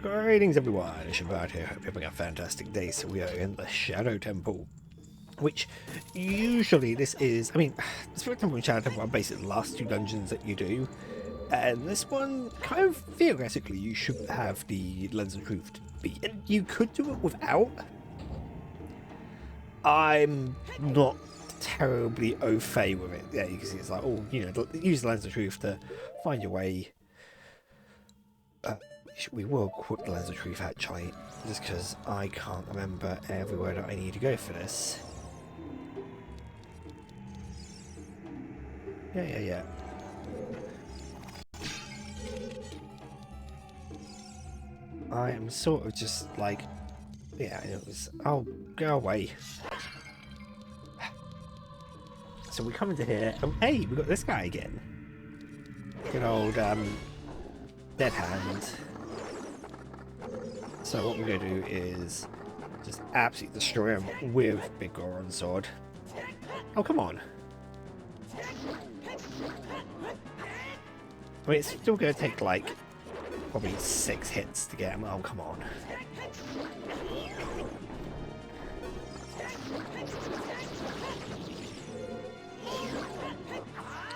Greetings everyone, it's Shabbat here, hope you're having a fantastic day. So we are in the Shadow Temple, which usually this is, the Spirit Temple and Shadow Temple are basically the last two dungeons that you do. And this one, kind of theoretically, you should have the Lens of Truth to beat. And you could do it without. I'm not terribly au fait with it. Yeah, you can see it's like, oh, you know, use the Lens of Truth to find your way. We will quit the Lens of Truth actually, just because I can't remember everywhere that I need to go for this. Yeah. I am sort of just like, yeah, it was, oh, go away. So we come into here, oh hey, we got this guy again. Good old, dead hand. So what we're going to do is just absolutely destroy him with Big Goron Sword. Oh, come on. I mean, it's still going to take, like, probably 6 hits to get him. Oh, come on.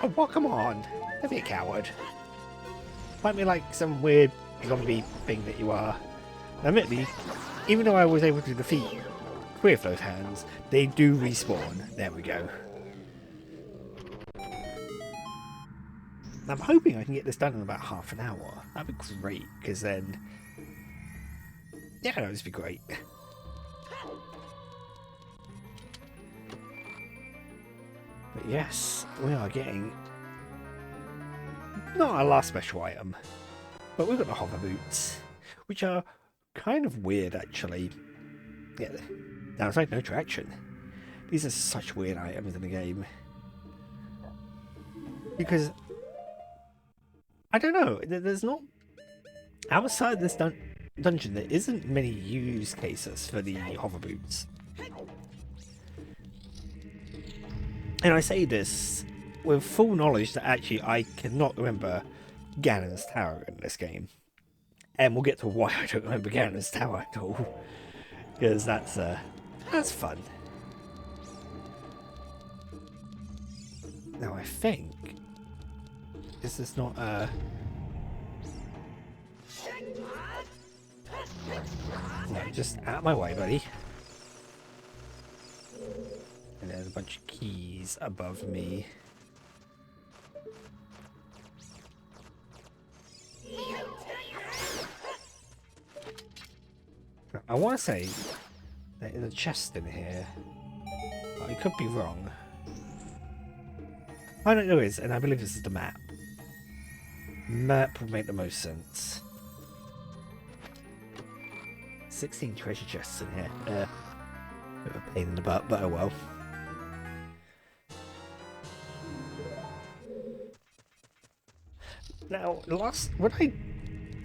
Oh, well, come on. Don't be a coward. Fight me like some weird zombie thing that you are. Admittedly, even though I was able to defeat 3 of those hands, they do respawn. There we go. I'm hoping I can get this done in about half an hour. That'd be great, because then... yeah, that would just be great. But yes, we are getting... not our last special item, but we've got the hover boots, which are kind of weird actually. Yeah, downside, no traction. These are such weird items in the game. Because, I don't know, there's not... outside this dungeon, there isn't many use cases for the hover boots. And I say this with full knowledge that actually I cannot remember Ganon's Tower in this game. And we'll get to why I don't remember Ganon's Tower at all. Because that's fun. Now I think... is this not no, just out of my way, buddy. And there's a bunch of keys above me. I want to say there is a chest in here. I could be wrong. I don't know there is, and I believe this is the map. Map would make the most sense. 16 treasure chests in here. Bit of a pain in the butt, but oh well. Now, when I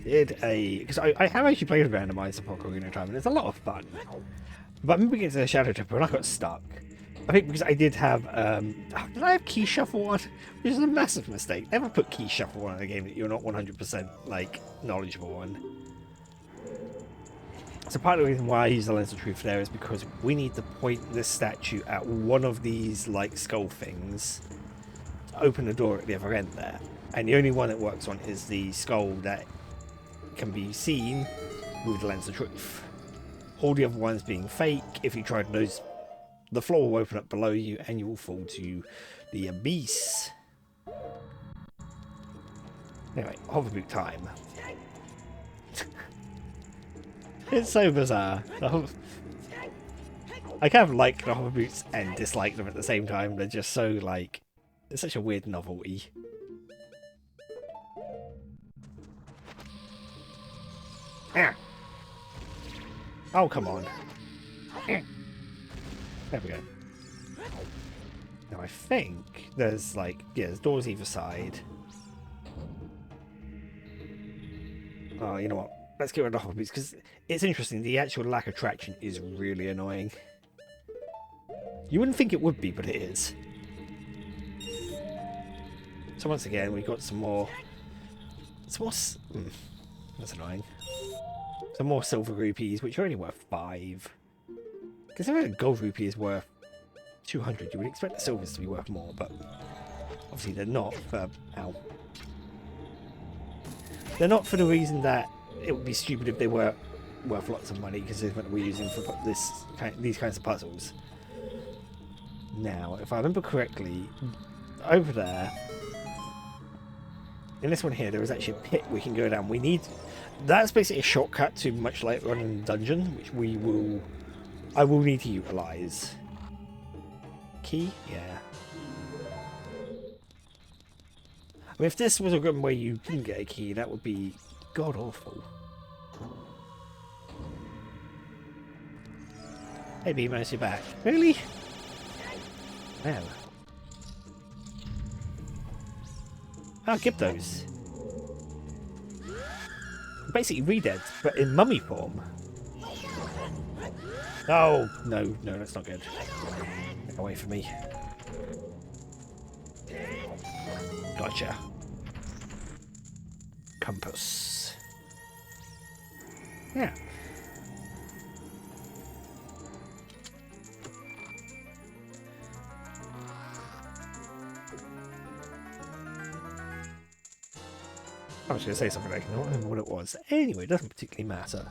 did because I have actually played a randomizer for Ocarina time, and it's a lot of fun. But I remember getting to the Shadow Temple and I got stuck. I think because I did have, did I have Key Shuffle on? Which is a massive mistake. Never put Key Shuffle on in a game that you're not 100% like knowledgeable on. So part of the reason why I use the Lens of Truth there is because we need to point this statue at one of these like skull things to open the door at the other end there. And the only one it works on is the skull that can be seen with the Lens of Truth. All the other ones being fake. If you try those, the floor will open up below you and you will fall to the abyss. Anyway, hoverboot time. It's so bizarre. I kind of like the hoverboots and dislike them at the same time. They're just so like, it's such a weird novelty. Ah. Oh, come on. There we go. Now I think there's like, yeah, there's doors either side. Oh, you know what? Let's get rid of the hoverboots because it's interesting. The actual lack of traction is really annoying. You wouldn't think it would be, but it is. So once again, we've got some more... That's annoying. Some more silver rupees, which are only worth 5. Considering a gold rupee is worth 200, you would expect the silvers to be worth more, but obviously they're not for... Ow. They're not for the reason that it would be stupid if they were worth lots of money, because it's what we're using for these kinds of puzzles. Now, if I remember correctly, over there, in this one here, there is actually a pit we can go down. We need... That's basically a shortcut to much later on in the dungeon, which I will need to utilise. Key? Yeah. I mean, if this was a room where you didn't get a key, that would be god-awful. Hey, Beamos, you're back. Really? Well. I'll give those. Basically re-dead, but in mummy form. Oh, no, that's not good. Get away from me. Gotcha. Compass. Yeah. I was going to say something, I don't remember what it was. Anyway, it doesn't particularly matter.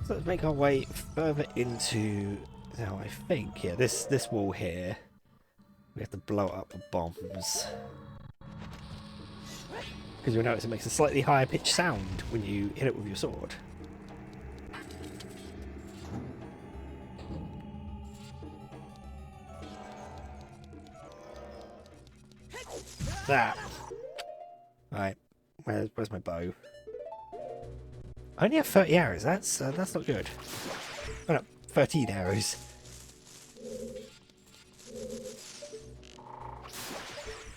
So let's make our way further into... Now, I think, yeah, this wall here, we have to blow it up with bombs. Because you'll notice it makes a slightly higher pitched sound when you hit it with your sword. That. Right. Where's my bow? I only have 30 arrows. That's not good. Oh no, 13 arrows.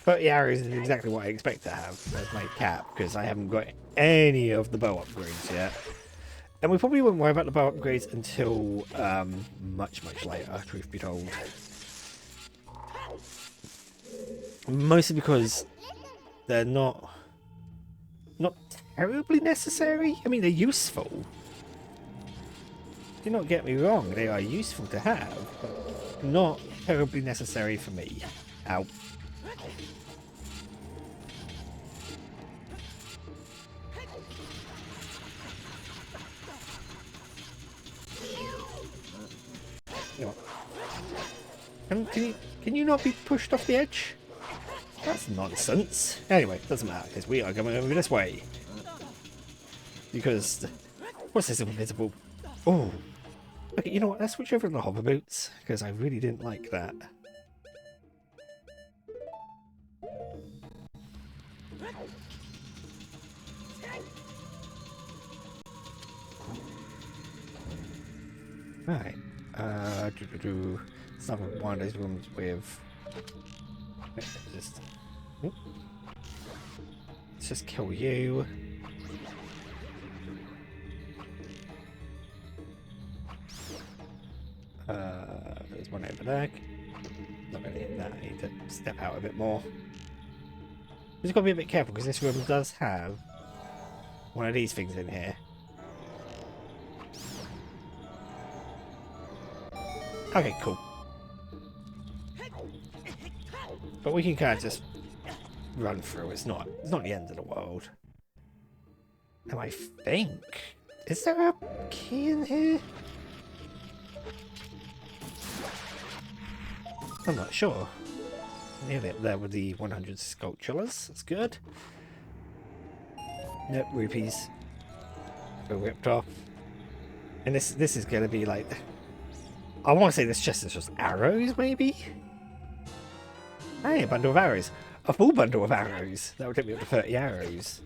30 arrows is exactly what I expect to have as my cap, because I haven't got any of the bow upgrades yet. And we probably won't worry about the bow upgrades until much later, truth be told. Mostly because they're not terribly necessary. I mean, they're useful. Do not get me wrong, they are useful to have, but not terribly necessary for me. Ow. Can you not be pushed off the edge? That's nonsense. Anyway, doesn't matter, because we are going over this way. Because... What's this invisible? Oh. Okay, you know what? Let's switch over to the hover boots, because I really didn't like that. Right. It's not one of those rooms with... Let's just kill you. There's one over there. Not going to hit that. I need to step out a bit more. Just got to be a bit careful because this room does have one of these things in here. Okay, cool. But we can kind of just run through. It's not the end of the world. Now I think... Is there a key in here? I'm not sure. Nearly up there with the 100 sculptures. That's good. Nope, rupees. Go ripped off. And this is going to be like... I want to say this chest is just arrows, maybe? Hey, a bundle of arrows. A full bundle of arrows. That would take me up to 30 arrows.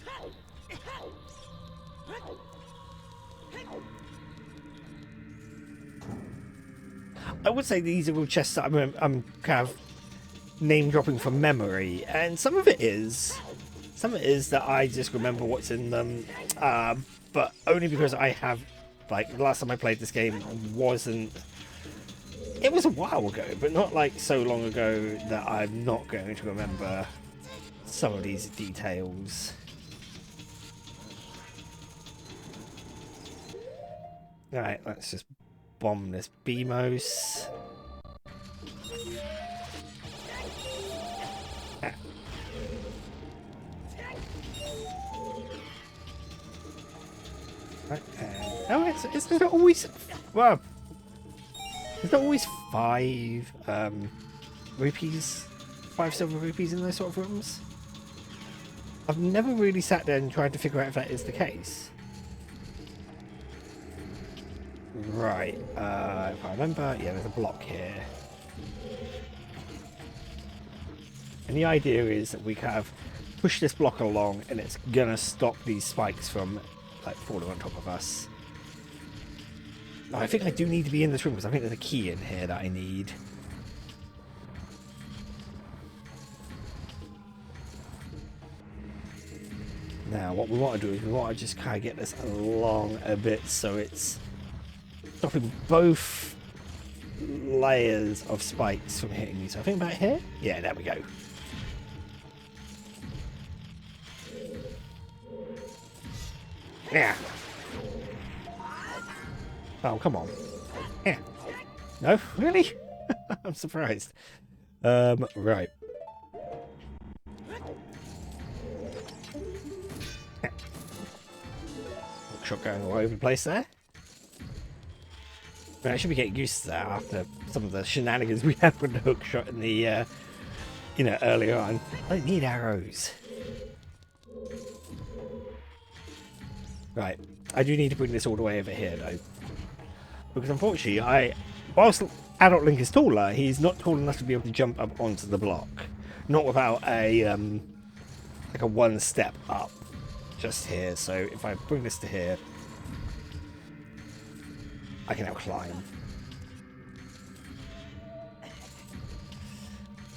I would say these are all chests that I'm kind of name dropping from memory, and some of it is that I just remember what's in them, but only because I have, like, the last time I played this game wasn't... It was a while ago, but not like so long ago that I'm not going to remember some of these details. Alright, let's just bomb this Beamos. Ah. Right, oh, it's not always... Well, there's not always 5 rupees, 5 silver rupees in those sort of rooms. I've never really sat there and tried to figure out if that is the case. Right, if I remember, yeah, there's a block here. And the idea is that we kind of push this block along and it's gonna stop these spikes from like falling on top of us. Oh, I think I do need to be in this room because I think there's a key in here that I need. Now, what we want to do is we want to just kind of get this along a bit so it's stopping both layers of spikes from hitting me. So I think about here? Yeah, there we go. Yeah. Oh, come on. Yeah. No? Really? I'm surprised. Right. Hookshot going all over the place there. I should be getting used to that after some of the shenanigans we had with the hookshot in the, you know, earlier on. I don't need arrows. Right, I do need to bring this all the way over here though, because unfortunately, whilst Adult Link is taller, he's not tall enough to be able to jump up onto the block, not without a like a 1 step up just here. So if I bring this to here, I can now climb.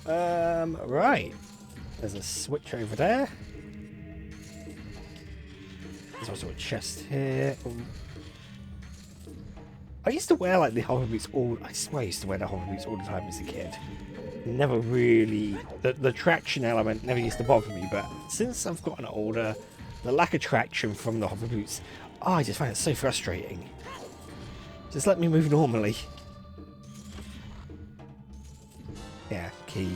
Right, there's a switch over there. There's also a chest here. I used to wear like the hover boots I swear I used to wear the hover boots all the time as a kid. Never really, the traction element never used to bother me, but since I've gotten older, the lack of traction from the hover boots, I just find it so frustrating. Just let me move normally. Yeah, key.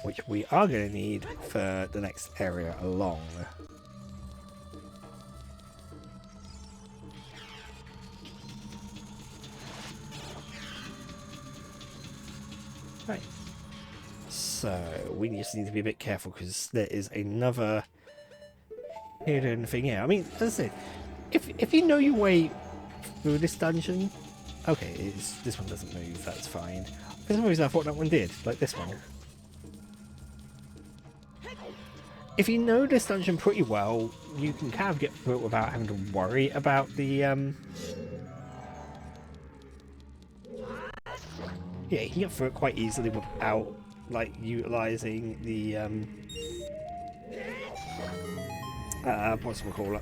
Which we are going to need for the next area along. Right. So we just need to be a bit careful because there is another hidden thing here. I mean, as I said, if you know your way through this dungeon, okay, this one doesn't move. That's fine. For some reason, I thought that one did, like this one. If you know this dungeon pretty well, you can kind of get through it without having to worry about the yeah, you can get through it quite easily without like utilizing the what's it called?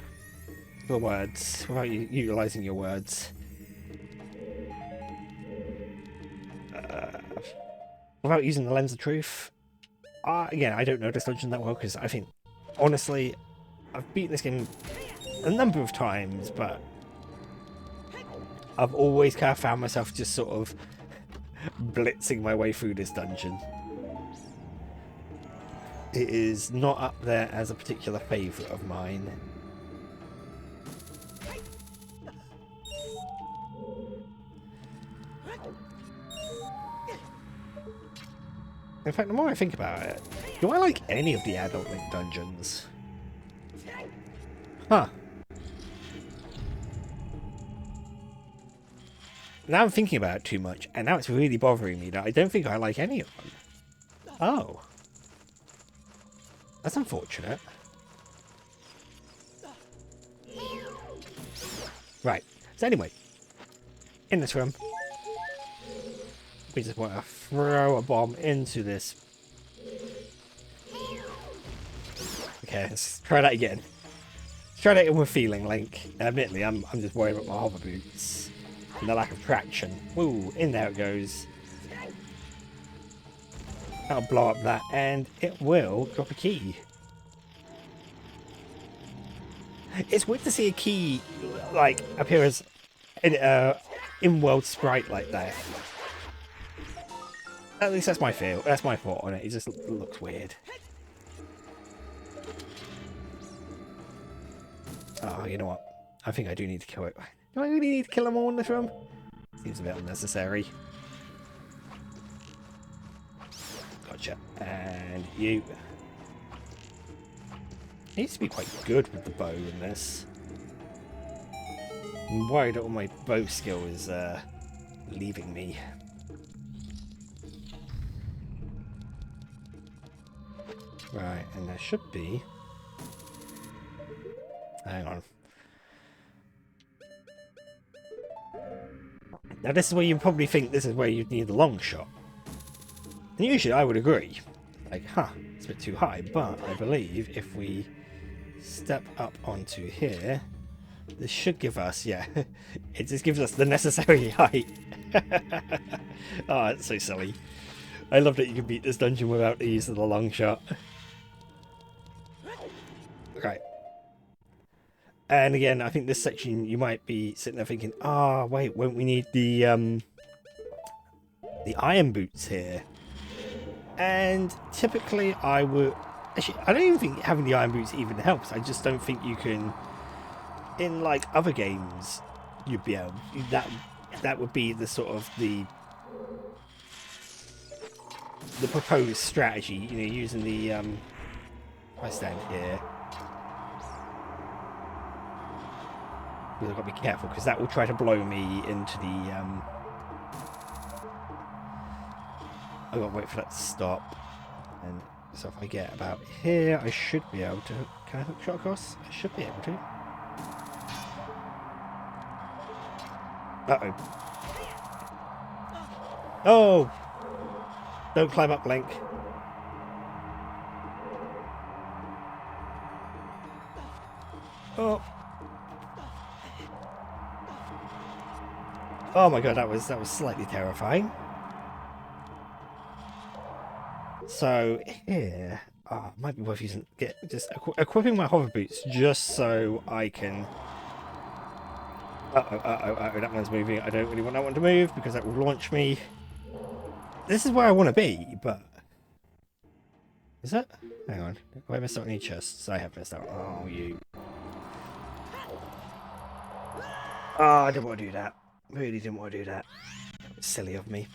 The words. Without utilizing your words. Without using the lens of truth. Again, I don't know this dungeon that well because I think, honestly, I've beaten this game a number of times, but I've always kind of found myself just sort of blitzing my way through this dungeon. It is not up there as a particular favourite of mine. In fact, the more I think about it, do I like any of the Adult Link dungeons? Huh. Now I'm thinking about it too much, and now it's really bothering me that I don't think I like any of them. Oh. That's unfortunate. Right. So anyway, in this room, we just want to throw a bomb into this. Okay, let's try that again. Let's try that again with feeling, Link. Admittedly, I'm just worried about my hover boots and the lack of traction. Woo, in there it goes. That'll blow up that, and it will drop a key. It's weird to see a key like appear as an in-world sprite like that. At least that's my feel. That's my thought on it. It just looks weird. Oh, you know what? I think I do need to kill it. Do I really need to kill them all in this room? Seems a bit unnecessary. Gotcha. And you. I used to be quite good with the bow in this. I'm worried that all my bow skill is leaving me. Right, and there should be... Hang on. Now this is where you probably think this is where you'd need the long shot. And usually I would agree. Like, it's a bit too high, but I believe if we step up onto here, this should give us, yeah, it just gives us the necessary height. Oh, it's so silly. I love that you can beat this dungeon without the use of the long shot. Right. And again, I think this section you might be sitting there thinking, wait, won't we need the iron boots here? And typically I would... Actually, I don't even think having the iron boots even helps. I just don't think you can... In, like, other games, you'd be able... That would be the sort of the proposed strategy, you know, using the... If I stand here... I've got to be careful, because that will try to blow me into the... I've got to wait for that to stop. And so if I get about here, I should be able to... Can I hook shot across? I should be able to. Uh-oh. Oh! Don't climb up, Link. Oh! Oh my god, that was slightly terrifying. So here, might be worth using equipping my hover boots just so I can. That one's moving. I don't really want that one to move because that will launch me. This is where I want to be, but is that? Hang on, have I missed out any chests? I have missed out. Oh, you. Oh, I didn't want to do that. Really didn't want to do that. That was silly of me.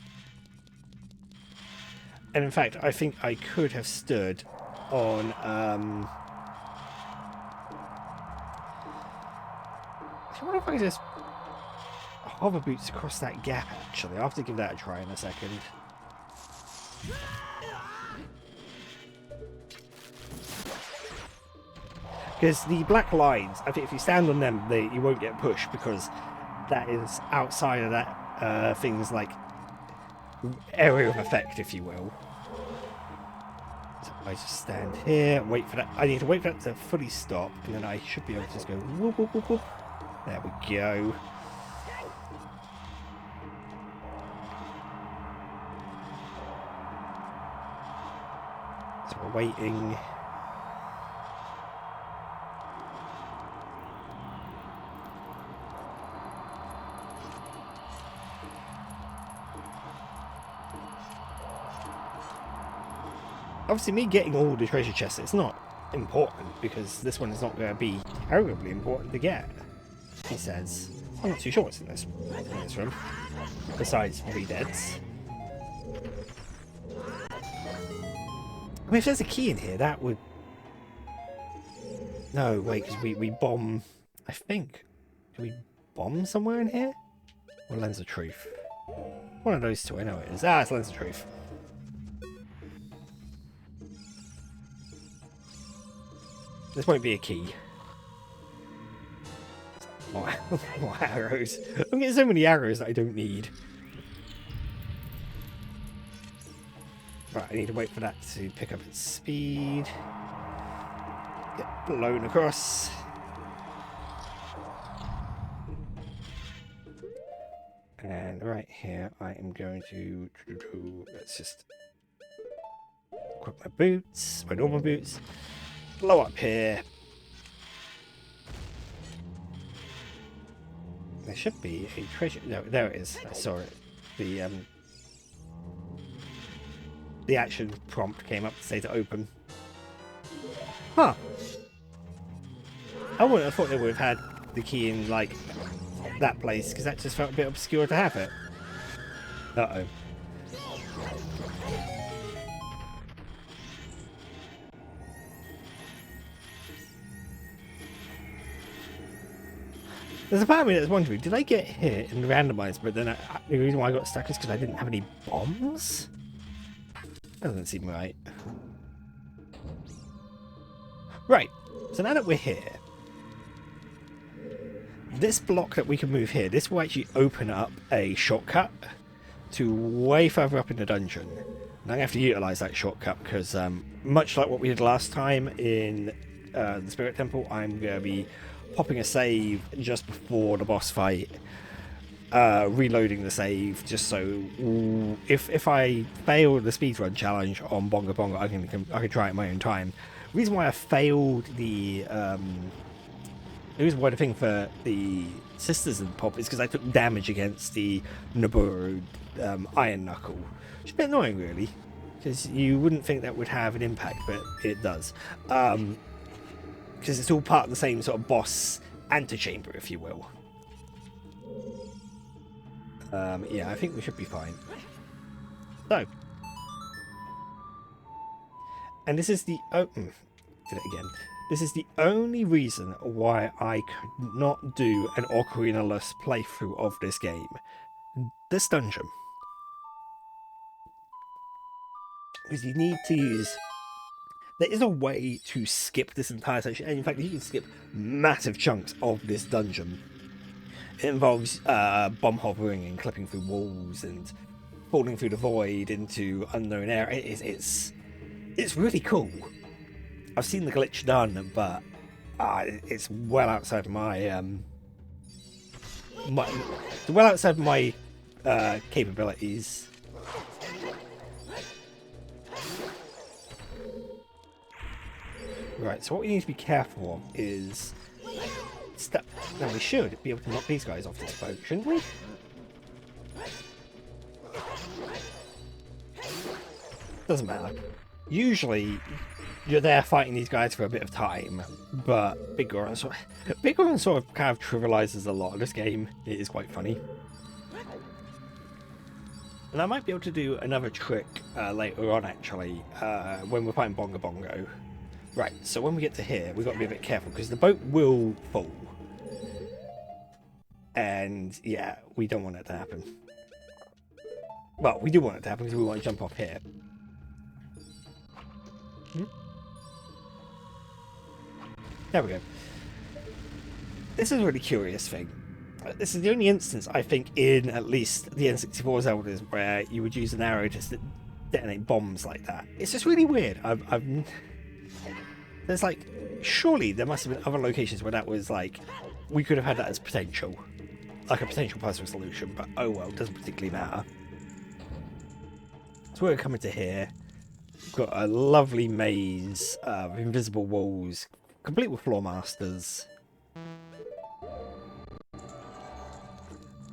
And in fact, I think I could have stood on... I wonder if I could just hover boots across that gap, actually. I'll have to give that a try in a second. Because the black lines, I think if you stand on them, you won't get pushed because that is outside of that thing's like area of effect, if you will. So I just stand here, wait for that. I need to wait for that to fully stop, and then I should be able to just go whoop, whoop, whoop, whoop. There we go. So we're waiting. Obviously, me getting all the treasure chests, it's not important, because this one is not going to be terribly important to get, he says. I'm not too sure what's in this room, besides 3 deads. I mean, if there's a key in here, that would... No, wait, because we bomb... I think... Do we bomb somewhere in here? Or Lens of Truth? One of those two, I know it is. Ah, it's Lens of Truth. This won't be a key. More arrows. I'm getting so many arrows that I don't need. Right, I need to wait for that to pick up its speed. Get blown across. And right here, I am going to... Let's just equip my boots, my normal boots. Blow up here. There should be a treasure. No, there it is. I saw it. The action prompt came up to say to open. Huh. I wouldn't have thought they would have had the key in, like, that place, because that just felt a bit obscure to have it. Uh-oh. There's a part of me that's wondering, did I get hit and randomized, but then the reason why I got stuck is because I didn't have any bombs? That doesn't seem right. Right, so now that we're here, this block that we can move here, this will actually open up a shortcut to way further up in the dungeon. And I'm going to have to utilise that shortcut because, much like what we did last time in the Spirit Temple, I'm going to be popping a save just before the boss fight, reloading the save, just so if I fail the speedrun challenge on Bongo Bongo, I can try it in my own time. The reason why I failed the reason why the thing for the Sisters and Pop is because I took damage against the Naburu Iron Knuckle, which is a bit annoying really, because you wouldn't think that would have an impact, but it does. Because it's all part of the same sort of boss antechamber, if you will. Yeah, I think we should be fine. So, and this is the did it again. This is the only reason why I could not do an Ocarina-less playthrough of this game. This dungeon, because you need to use. There is a way to skip this entire section, and in fact you can skip massive chunks of this dungeon. It involves bomb hovering and clipping through walls and falling through the void into unknown areas. It's really cool. I've seen the glitch done, but it's well outside my capabilities. Right, so what we need to be careful of is now we should be able to knock these guys off this boat, shouldn't we? Doesn't matter. Usually you're there fighting these guys for a bit of time, but Big Goron sort of kind of trivializes a lot of this game. It is quite funny. And I might be able to do another trick later on, actually, when we're fighting Bongo Bongo. Right, so when we get to here, we've got to be a bit careful, because the boat will fall. And, yeah, we don't want it to happen. Well, we do want it to happen, because we want to jump off here. There we go. This is a really curious thing. This is the only instance, I think, in at least the N64 Zeldas where you would use an arrow to detonate bombs like that. It's just really weird. There's like, surely there must have been other locations where that was like, we could have had that as potential. Like a potential puzzle solution, but oh well, it doesn't particularly matter. So we're coming to here. We've got a lovely maze of invisible walls, complete with floor masters.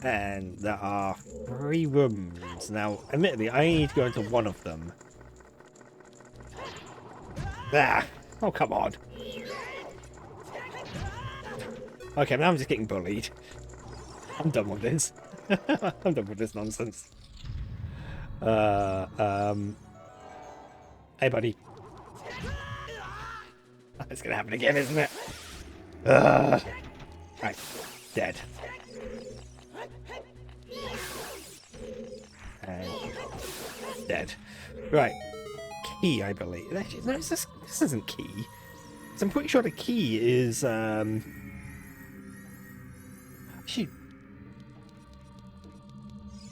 And there are 3 rooms. Now, admittedly, I need to go into one of them. Ah! Oh, come on. Okay, now I'm just getting bullied. I'm done with this. I'm done with this nonsense. Hey, buddy. It's gonna happen again, isn't it? Right, dead. And dead. Right. Key, I believe. Actually, no, this isn't key. So I'm pretty sure the key is actually,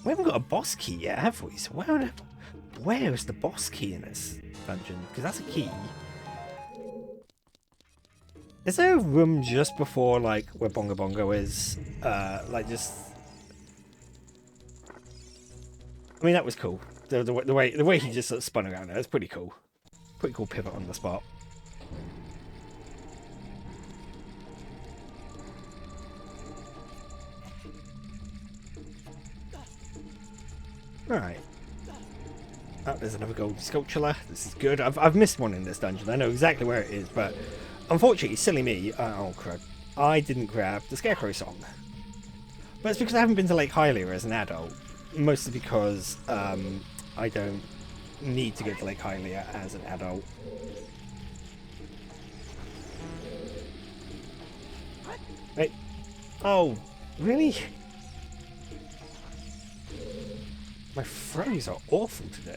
we haven't got a boss key yet, have we? So where is the boss key in this dungeon? Because that's a key. Is there a room just before, like, where Bongo Bongo is? Like, just... I mean, that was cool. The way he just sort of spun around there, it's pretty cool. Pretty cool pivot on the spot. Alright. Oh, there's another gold sculpture. This is good. I've missed one in this dungeon. I know exactly where it is, but unfortunately, silly me, oh crud, I didn't grab the Scarecrow song. But it's because I haven't been to Lake Hylia as an adult. Mostly because I don't need to go to Lake Hylia as an adult. Wait. Oh, really? My throws are awful today.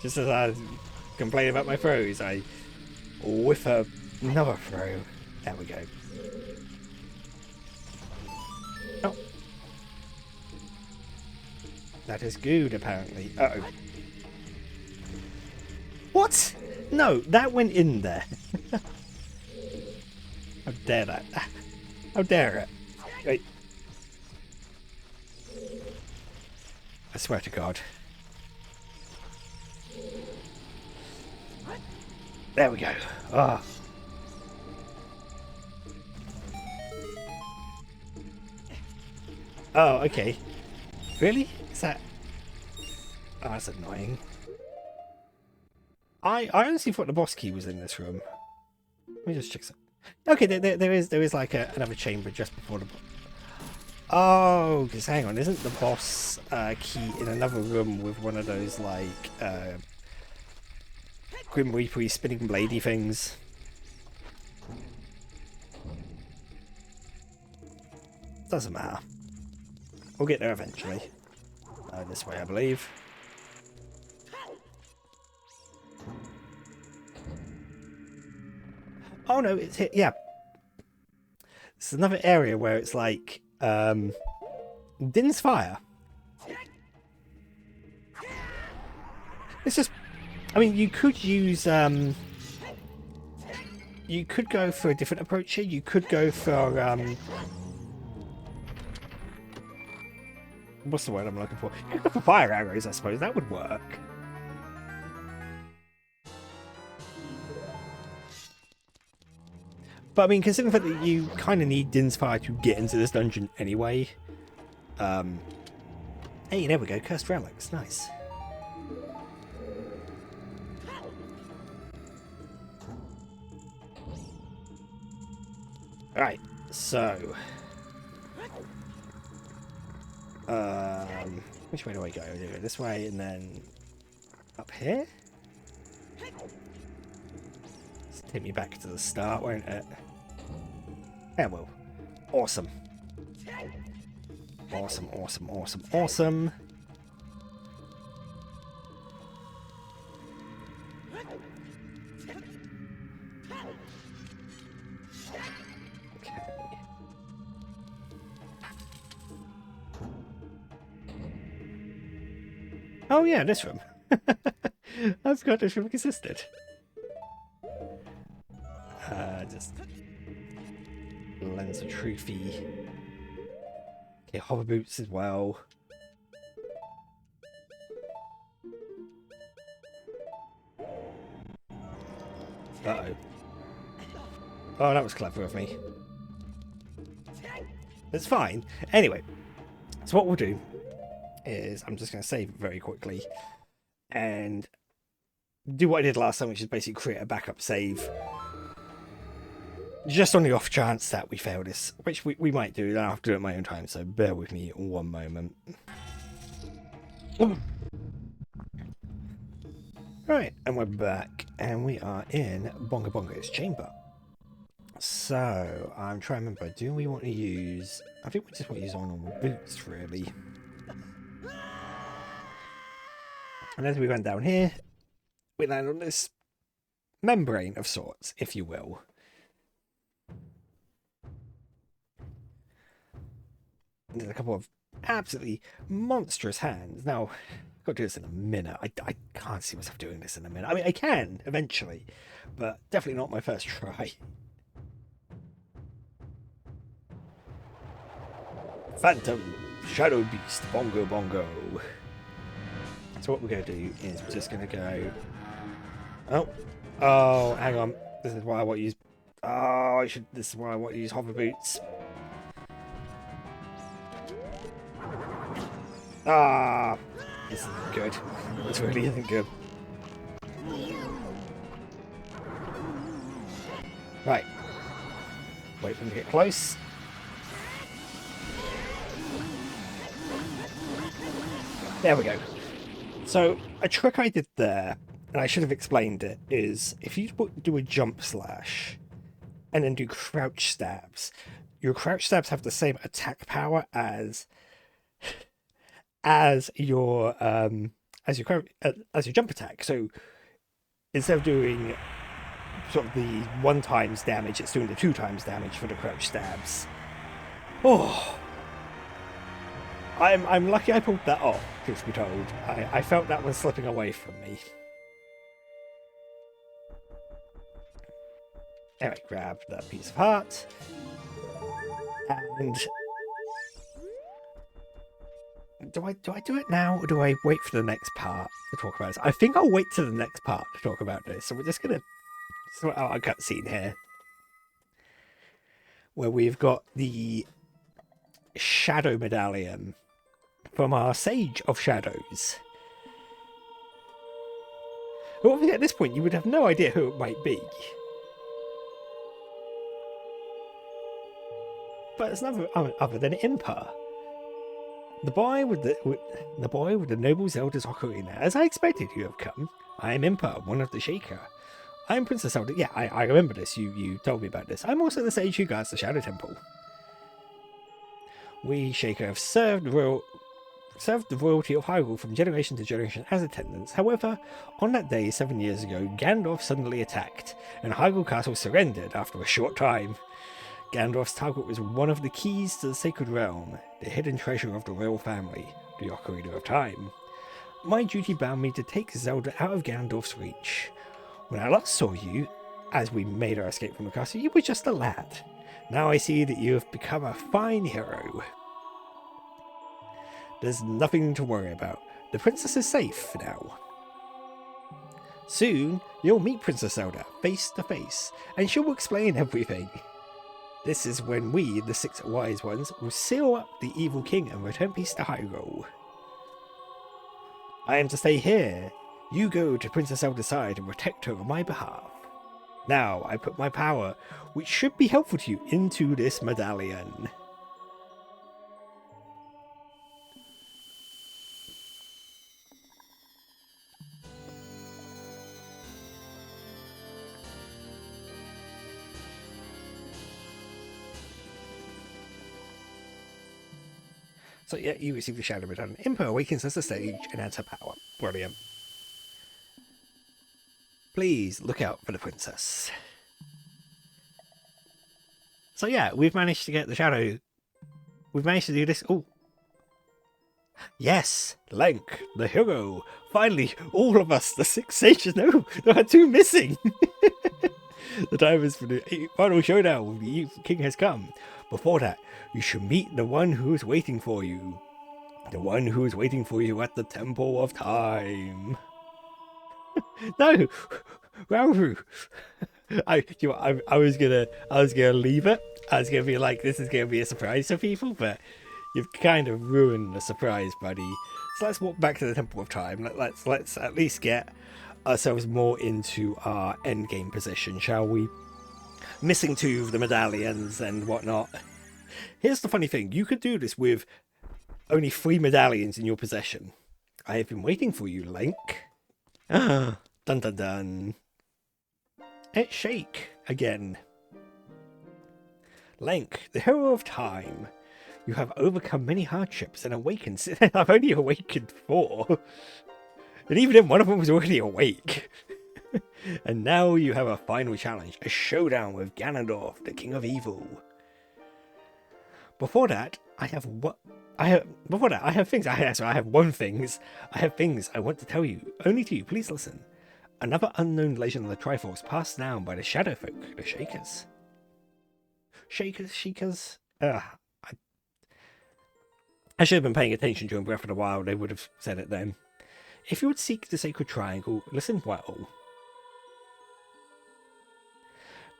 Just as I complain about my throws, I whiff another throw. There we go. Oh. That is good, apparently. Uh-oh. What? No, that went in there. How dare that? How dare it? Wait. I swear to God. There we go. Ah. Oh, okay. Really? Is that... Oh, that's annoying. I honestly thought the boss key was in this room. Let me just check some. Okay, there is like another chamber just before the... Oh, because hang on, isn't the boss key in another room with one of those like Grim Reaper spinning bladey things? Doesn't matter. We'll get there eventually. This way, I believe. Oh no, it's hit. Yeah, it's another area where it's like Din's Fire. It's just, I mean, you could use you could go for a different approach here. You could go for what's the word I'm looking for? You could go for fire arrows, I suppose. That would work. But I mean, considering the fact that you kind of need Din's Fire to get into this dungeon anyway. Hey, there we go. Cursed relics. Nice. Alright, so... which way do I go? Do I go this way and then... up here? Take me back to the start, won't it? Yeah, well. Awesome. Awesome, awesome, awesome, awesome. Okay. Oh yeah, this room. I forgot this room existed. Just lens of trophy. Okay, hover boots as well. Uh-oh. Oh, that was clever of me. It's fine. Anyway, so what we'll do is I'm just going to save it very quickly and do what I did last time, which is basically create a backup save. Just on the off chance that we fail this, which we might do. I'll have to do it at my own time, so bear with me one moment. Right, and we're back, and we are in Bongo Bongo's chamber. So, I'm trying to remember, do we want to use... I think we just want to use our normal boots, really. And as we went down here, we land on this membrane of sorts, if you will. There's a couple of absolutely monstrous hands. Now, I've got to do this in a minute. I can't see myself doing this in a minute. I mean, I can, eventually, but definitely not my first try. Phantom, Shadow Beast, Bongo Bongo. So what we're going to do is we're just going to go... Oh, hang on. This is why I want to use... This is why I want to use hover boots. Ah, this isn't good. This really isn't good. Right. Wait for them to get close. There we go. So, a trick I did there, and I should have explained it, is if you do a jump slash and then do crouch stabs, your crouch stabs have the same attack power as your jump attack. So instead of doing sort of the 1 times damage, it's doing the 2 times damage for the crouch stabs. Oh, I'm lucky I pulled that off, truth be told. I felt that one slipping away from me. Anyway, grab that piece of heart. And do I do it now, or do I wait for the next part to talk about this? I think I'll wait to the next part to talk about this. So we're just gonna sort out a cutscene here, where we've got the shadow medallion from our Sage of Shadows. But obviously at this point you would have no idea who it might be. But it's nothing other than Impa. The boy with the noble Zelda's Ocarina. As I expected, you have come. I am Impa, one of the Shaker. I am Princess Zelda. Yeah, I remember this. You told me about this. I'm also the sage who guards the Shadow Temple. We Shaker have served the royalty of Hyrule from generation to generation as attendants. However, on that day 7 years ago, Gandalf suddenly attacked, and Hyrule Castle surrendered after a short time. Gandalf's target was one of the keys to the Sacred Realm, the hidden treasure of the royal family, the Ocarina of Time. My duty bound me to take Zelda out of Gandalf's reach. When I last saw you, as we made our escape from the castle, you were just a lad. Now I see that you have become a fine hero. There's nothing to worry about. The princess is safe now. Soon, you'll meet Princess Zelda face to face, and she'll explain everything. This is when we, the 6 wise ones, will seal up the evil king and return peace to Hyrule. I am to stay here. You go to Princess Zelda's side and protect her on my behalf. Now I put my power, which should be helpful to you, into this medallion. So yeah, you receive the Shadow Medallion. Impa awakens as the sage and adds her power. Brilliant. Please look out for the princess. So yeah, we've managed to get the Shadow. We've managed to do this. Oh. Yes, Link, the hero. Finally, all of us, the 6 sages. No, there are 2 missing. The time is for the final showdown. The evil king has come. Before that, you should meet the one who is waiting for you. The one who is waiting for you at the Temple of Time. No, Rauru. I was gonna leave it. I was gonna be like, this is gonna be a surprise for people, but you've kind of ruined the surprise, buddy. So let's walk back to the Temple of Time. Let's at least get ourselves more into our end game position, shall we? Missing 2 of the medallions and whatnot. Here's the funny thing: you could do this with only 3 medallions in your possession. I have been waiting for you, Link. Ah, dun dun dun. It's Shake again. Link, the hero of time. You have overcome many hardships and awakened. I've only awakened 4. And even then, one of them was already awake. And now you have a final challenge, a showdown with Ganondorf, the King of Evil. Before that, I have things I want to tell you. Only to you, please listen. Another unknown legend of the Triforce passed down by the Shadow Folk, the Shakers. Shakers? I should have been paying attention during Breath of the Wild, they would have said it then. If you would seek the Sacred Triangle, listen well.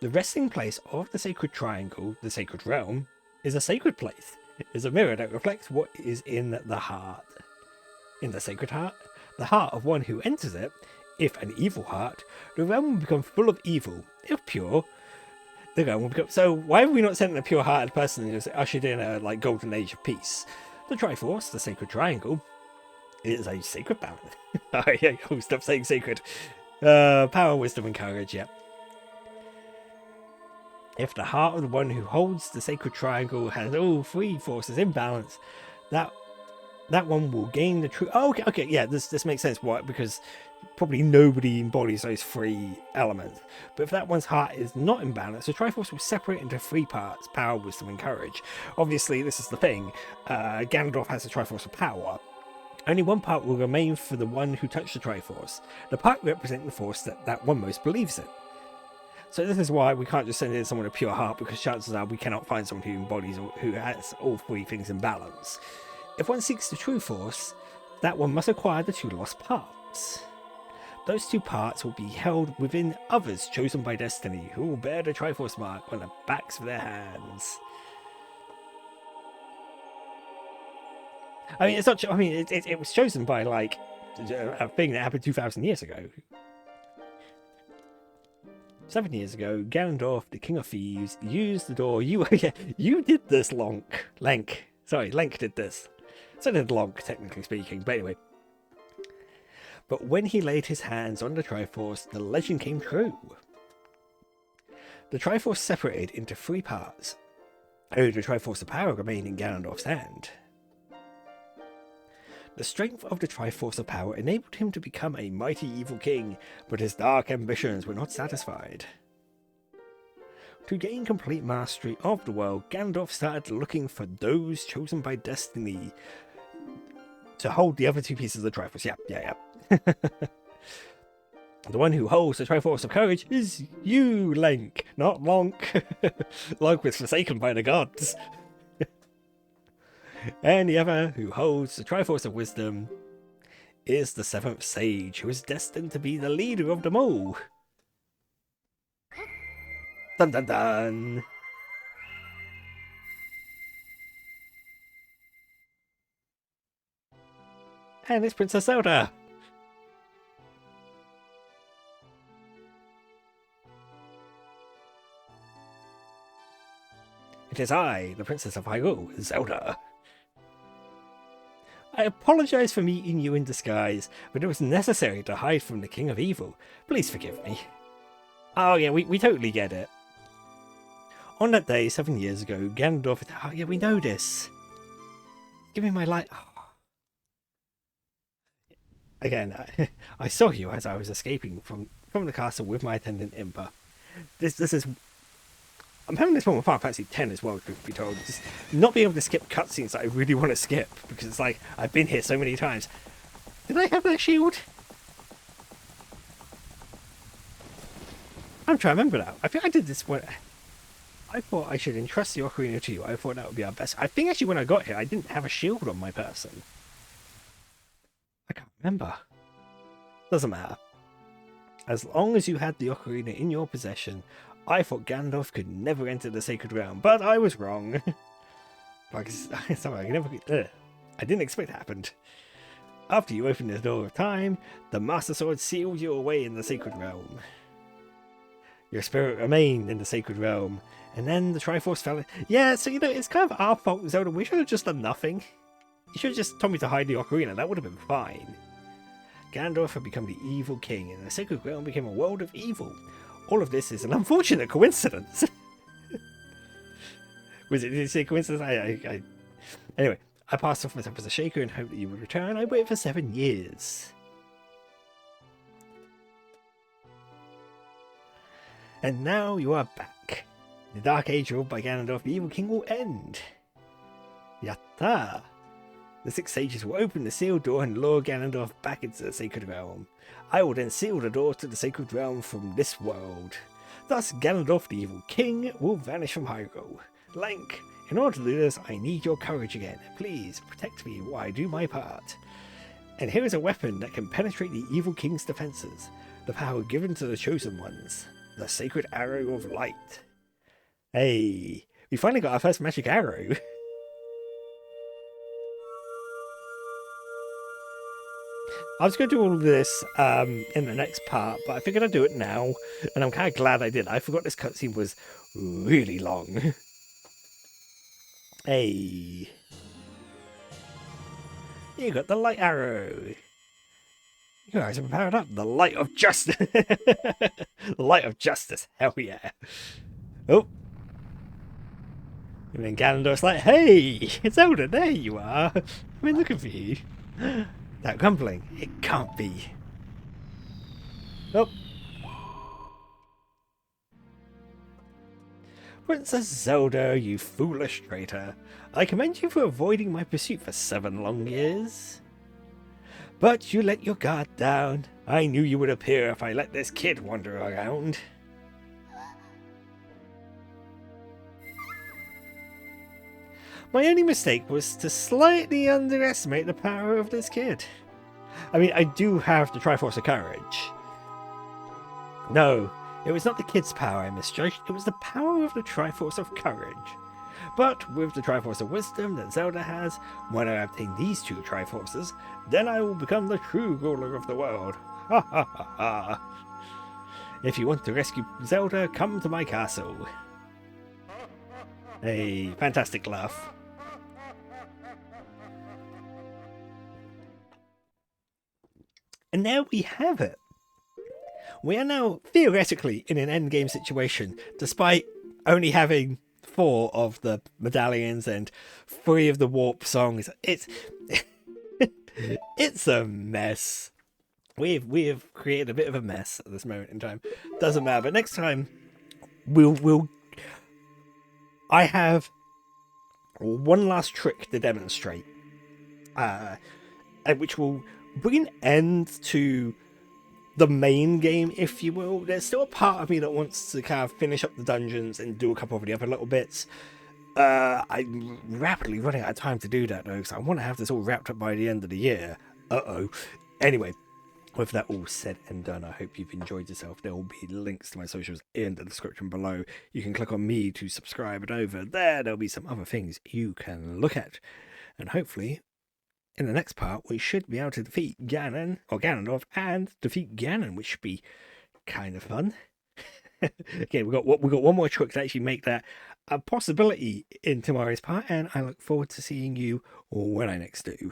The resting place of the Sacred Triangle, the Sacred Realm, is a sacred place. It is a mirror that reflects what is in the heart. In the Sacred Heart, the heart of one who enters it, if an evil heart, the realm will become full of evil. If pure, the realm will become... So why have we not sent a pure-hearted person who's ushered in a like golden age of peace? The Triforce, the Sacred Triangle, is a sacred balance. Oh yeah, stop saying sacred. Power, wisdom, and courage, yeah. If the heart of the one who holds the Sacred Triangle has all three forces in balance, that one will gain the true... Oh, okay, yeah, this makes sense. Why? Because probably nobody embodies those three elements. But if that one's heart is not in balance, the Triforce will separate into three parts: power, wisdom, and courage. Obviously, this is the thing. Ganondorf has the Triforce of power. Only one part will remain for the one who touched the Triforce. The part representing the force that one most believes in. So this is why we can't just send in someone with a pure heart, because chances are we cannot find someone who embodies or who has all three things in balance. If one seeks the true force, that one must acquire the two lost parts. Those two parts will be held within others chosen by destiny, who will bear the Triforce mark on the backs of their hands. I mean, it's not. I mean, it was chosen by like a thing that happened 2,000 years ago. 7 years ago, Ganondorf, the King of Thieves, used the door. You did this, Link. Sorry, Link did this. So did Lonk, technically speaking. But anyway. But when he laid his hands on the Triforce, the legend came true. The Triforce separated into three parts. Only the Triforce of power remained in Ganondorf's hand. The strength of the Triforce of power enabled him to become a mighty evil king, but his dark ambitions were not satisfied. To gain complete mastery of the world, Ganondorf started looking for those chosen by destiny to hold the other two pieces of the Triforce. Yeah. The one who holds the Triforce of courage is you, Link, not Lonk. Lonk was forsaken by the gods. And the other who holds the Triforce of wisdom is the seventh sage, who is destined to be the leader of them all. Dun dun dun! And it's Princess Zelda! It is I, the Princess of Hyrule, Zelda. I apologize for meeting you in disguise, but it was necessary to hide from the King of Evil. Please forgive me. Oh yeah, we totally get it. On that day, 7 years ago, Ganondorf... Oh yeah, we know this. Give me my light... Oh. Again, I saw you as I was escaping from the castle with my attendant Impa. This is... I'm having this one with Final Fantasy X as well, truth be told. Just not being able to skip cutscenes that I really want to skip, because it's like, I've been here so many times. Did I have that shield? I'm trying to remember now. I think I did this one. I thought I should entrust the Ocarina to you. I thought that would be our best. I think actually when I got here, I didn't have a shield on my person. I can't remember. Doesn't matter. As long as you had the Ocarina in your possession, I thought Ganondorf could never enter the Sacred Realm, but I was wrong. Sorry, I didn't expect it happened. After you opened the door of time, the Master Sword sealed you away in the Sacred Realm. Your spirit remained in the Sacred Realm, and then the Triforce fell in. Yeah, so it's kind of our fault, Zelda. We should have just done nothing. You should have just told me to hide the Ocarina. That would have been fine. Ganondorf had become the evil king, and the Sacred Realm became a world of evil. All of this is an unfortunate coincidence. Did you say coincidence? Anyway, I passed off myself as a shaker and hoped that you would return. I waited for 7 years. And now you are back. The Dark Age ruled by Ganondorf, the Evil King, will end. Yatta! The 6 sages will open the sealed door and lure Ganondorf back into the Sacred Realm. I will then seal the door to the Sacred Realm from this world. Thus, Ganondorf, the Evil King, will vanish from Hyrule. Link, in order to do this, I need your courage again. Please, protect me while I do my part. And here is a weapon that can penetrate the Evil King's defenses. The power given to the Chosen Ones. The Sacred Arrow of Light. Hey, we finally got our first magic arrow. I was going to do all of this in the next part, but I figured I'd do it now, and I'm kind of glad I did. I forgot this cutscene was really long. Hey, you got the light arrow. You guys are powered up. The light of justice. The light of justice. Hell yeah. Oh. And then Ganondorf's like, hey, it's Zelda. There you are. I've been looking for you. That grumbling. It can't be. Oh. Princess Zelda, you foolish traitor. I commend you for avoiding my pursuit for 7 long years. But you let your guard down. I knew you would appear if I let this kid wander around. My only mistake was to slightly underestimate the power of this kid. I mean, I do have the Triforce of Courage. No, it was not the kid's power I misjudged, it was the power of the Triforce of Courage. But with the Triforce of Wisdom that Zelda has, when I obtain these 2 Triforces, then I will become the true ruler of the world. Ha ha ha ha. If you want to rescue Zelda, come to my castle. A fantastic laugh. And there we have it. We are now theoretically in an endgame situation, despite only having 4 of the medallions and 3 of the warp songs. It's it's a mess. We have created a bit of a mess at this moment in time. Doesn't matter. But next time we'll I have one last trick to demonstrate, which will bring an end to the main game, if you will. There's still a part of me that wants to kind of finish up the dungeons and do a couple of the other little bits. I'm rapidly running out of time to do that though, because I want to have this all wrapped up by the end of the year. Anyway, with that all said and done, I hope you've enjoyed yourself. There will be links to my socials in the description below. You can click on me to subscribe, and over there'll be some other things you can look at. And hopefully in the next part, we should be able to defeat Ganon, or Ganondorf, and defeat Ganon, which should be kind of fun. Again, we've got one more trick to actually make that a possibility in tomorrow's part, and I look forward to seeing you when I next do.